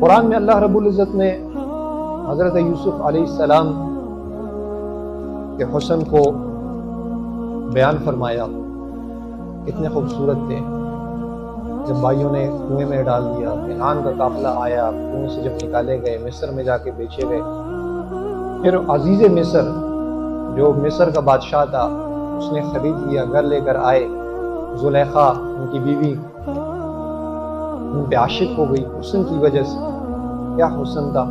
قرآن میں اللہ رب العزت نے حضرت یوسف علیہ السلام کے حسن کو بیان فرمایا، کتنے خوبصورت تھے۔ جب بھائیوں نے کنویں میں ڈال دیا، کنعان کا قافلہ آیا، کنویں سے جب نکالے گئے، مصر میں جا کے بیچے گئے، پھر عزیز مصر جو مصر کا بادشاہ تھا اس نے خرید لیا، گھر لے کر آئے، زلیخا ان کی بیوی ان پہ عاشق ہو گئی حسن کی وجہ سے، کیا حسن تھا،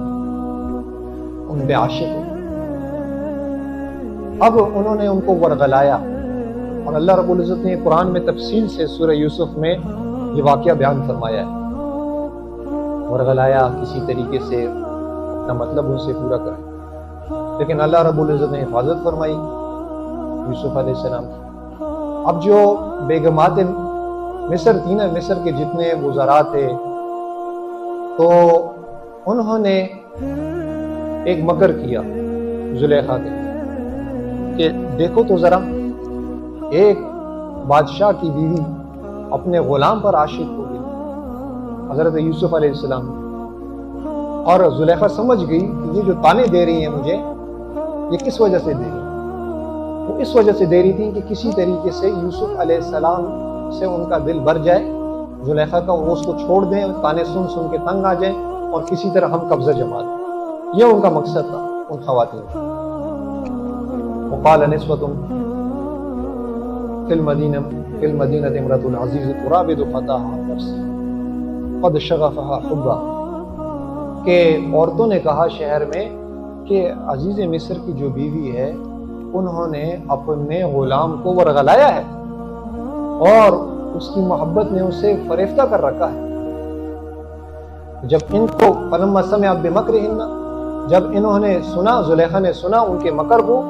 ان پہ عاشق ہو گئی۔ اب انہوں نے ان کو ورغلایا، اور اللہ رب العزت نے قرآن میں تفصیل سے سورہ یوسف میں یہ واقعہ بیان فرمایا ہے۔ ورغلایا، کسی طریقے سے اپنا مطلب ان سے پورا کریں، لیکن اللہ رب العزت نے حفاظت فرمائی یوسف علیہ السلام کی۔ اب جو بیگمات مصر تھی نا، مصر کے جتنے وزراء تھے، تو انہوں نے ایک مکر کیا زلیخا کے کہ دیکھو تو ذرا، ایک بادشاہ کی بیوی اپنے غلام پر عاشق ہو گئی، حضرت یوسف علیہ السلام، اور زلیخا سمجھ گئی کہ یہ جو طعنے دے رہی ہیں مجھے، یہ کس وجہ سے دے رہی ہیں؟ وہ اس وجہ سے دے رہی تھی کہ کسی طریقے سے یوسف علیہ السلام سے ان کا دل بھر جائے، زلیخا کا، وہ اس کو چھوڑ دیں، طعنے سن سن کے تنگ آ جائیں، اور کسی طرح ہم قبضہ جما دیں۔ یہ ان کا مقصد تھا ان خواتین کا۔ وقال نسوة في المدينة امرأة العزيز تراود فتاها عن نفسه قد شغفها حبا، کہ عورتوں نے کہا شہر میں کہ عزیز مصر کی جو بیوی ہے انہوں نے اپنے غلام کو ورغلایا ہے اور اس کی محبت نے اسے فریفتہ کر رکھا ہے۔ جب ان کو فلما سمعت بمکرہن، جب انہوں نے سنا، زلیخا نے سنا ان کے مکر کو،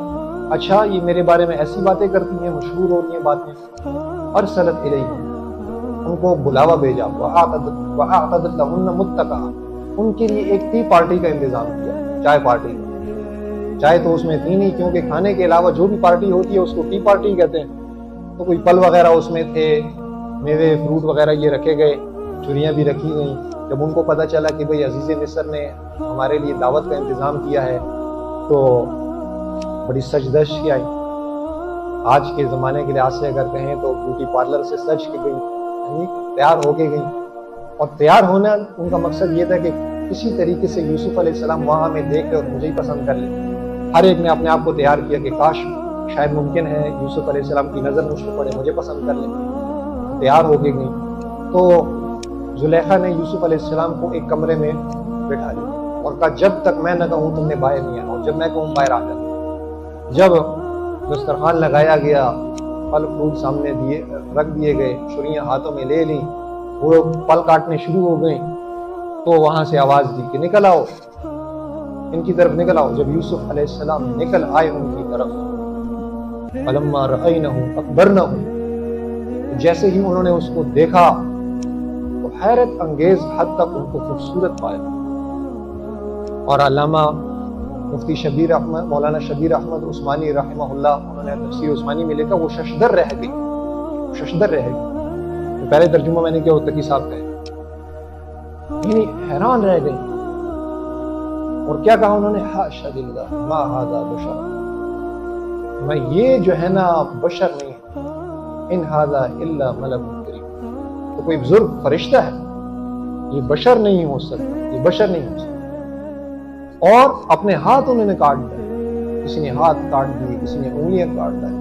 اچھا یہ میرے بارے میں ایسی باتیں کرتی ہیں، مشہور ہوتی ہیں باتیں، ارسلت الیہم، ان کو بلاوا بھیجا، واعتدت لہن متکئا، ان کے لیے ایک ٹی پارٹی کا انتظام کیا، چائے پارٹی۔ چائے تو اس میں تھی نہیں، کیونکہ کھانے کے علاوہ جو بھی پارٹی ہوتی ہے اس کو ٹی پارٹی کہتے ہیں، تو کوئی پھل وغیرہ اس میں تھے، میوے فروٹ وغیرہ یہ رکھے گئے، چوریاں بھی رکھی گئیں۔ جب ان کو پتہ چلا کہ بھئی عزیز مصر نے ہمارے لیے دعوت کا انتظام کیا ہے، تو بڑی سجدش کی آئی۔ آج کے زمانے کے لحاظ سے اگر کہیں تو بیوٹی پارلر سے سج کے گئی، یعنی تیار ہو کے گئی، اور تیار ہونا ان کا مقصد یہ تھا کہ کسی طریقے سے یوسف علیہ السلام وہاں میں دیکھ کے اور مجھے ہی پسند کر لیں۔ ہر ایک نے اپنے آپ کو تیار کیا کہ کاش شاید ممکن ہے یوسف علیہ السلام کی نظر مجھ پہ پڑے، مجھے پسند کر لیں۔ تیار ہو کے گئی تو زلیخا نے یوسف علیہ السلام کو ایک کمرے میں بٹھا لیا اور کہا جب تک میں نہ کہوں تم نے باہر نہیں آنا، اور جب میں کہوں باہر آ جانا۔ جب دسترخوان لگایا گیا، پھل فروٹ سامنے رکھ دیے گئے، چھریاں ہاتھوں میں لے لیں، وہ پھل کاٹنے شروع ہو گئیں، تو وہاں سے آواز دی کہ نکل آؤ، ان کی طرف نکل آؤ۔ جب یوسف علیہ السلام نکل آئے ان کی طرف، فلما رأینہ اکبرنہ، جیسے ہی انہوں نے اس کو دیکھا تو حیرت انگیز حد تک ان کو خوبصورت پایا۔ اور علامہ مفتی شبیر احمد، مولانا شبیر احمد عثمانی رحمہ اللہ، انہوں نے تفسیر عثمانی میں لکھا وہ ششدر رہ گئی، ششدر رہ گئی۔ تو پہلے ترجمہ میں نے کیا تقی صاحب کا ہے، یعنی حیران رہ گئی۔ اور کیا کہا انہوں نے، حاشا للہ ما ھذا بشر، میں یہ جو ہے نا بشر نہیں ہے، ان ھذا الا ملک کریم، تو کوئی بزرگ فرشتہ ہے، یہ بشر نہیں ہو سکتا، یہ بشر نہیں ہو سکتا۔ اور اپنے ہاتھ انہوں نے کاٹ دیے، کسی نے ہاتھ کاٹ دیے، کسی نے انگلیاں کاٹ دی۔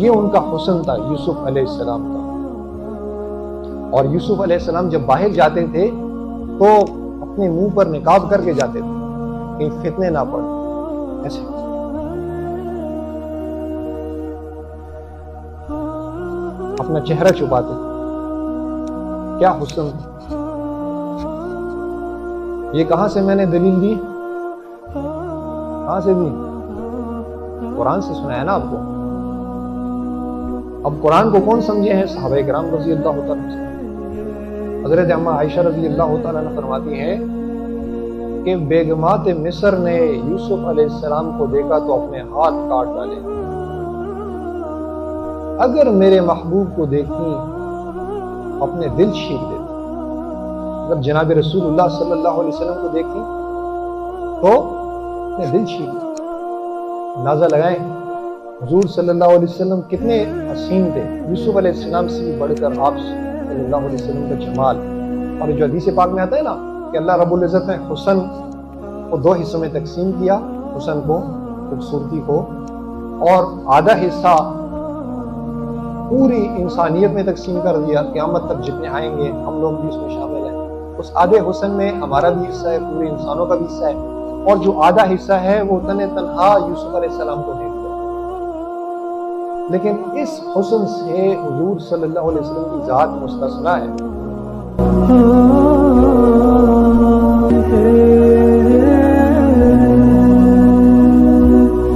یہ ان کا حسن تھا یوسف علیہ السلام کا۔ اور یوسف علیہ السلام جب باہر جاتے تھے تو اپنے منہ پر نقاب کر کے جاتے تھے، کہیں فتنے نہ پڑے، ایسے اپنا چہرہ چھپاتے تھے۔ کیا حسن تھا! یہ کہاں سے میں نے دلیل دی؟ کہاں سے دی؟ قرآن سے سنایا نا آپ کو۔ اب قرآن کو کون سمجھے ہیں؟ صحابہ کرام رضی اللہ تعالیٰ عنہ۔ حضرت اما عائشہ رضی اللہ تعالیٰ عنہ فرماتی ہیں کہ بیگمات مصر نے یوسف علیہ السلام کو دیکھا تو اپنے ہاتھ کاٹ ڈالے۔ اگر میرے محبوب کو دیکھتی اپنے دل چھین لیتے، جب جناب رسول اللہ صلی اللہ علیہ وسلم کو دیکھی تو اپنے دل چھین لیا۔ اندازہ لگائیں حضور صلی اللہ علیہ وسلم کتنے حسین تھے، یوسف علیہ السلام سے بھی بڑھ کر آپ صلی اللہ علیہ وسلم کا جمال۔ اور جو حدیث پاک میں آتا ہے نا کہ اللہ رب العزت نے حسن کو دو حصوں میں تقسیم کیا، حسن کو، خوبصورتی کو، اور آدھا حصہ پوری انسانیت میں تقسیم کر دیا، قیامت تک جتنے آئیں گے ہم لوگ بھی اس میں شامل ہیں۔ اس آدھے حسن میں ہمارا بھی حصہ ہے، پورے انسانوں کا بھی حصہ ہے، اور جو آدھا حصہ ہے وہ تنہا یوسف علیہ السلام کو دے دیا۔ لیکن اس حسن سے حضور صلی اللہ علیہ وسلم کی ذات مستثنیٰ ہے۔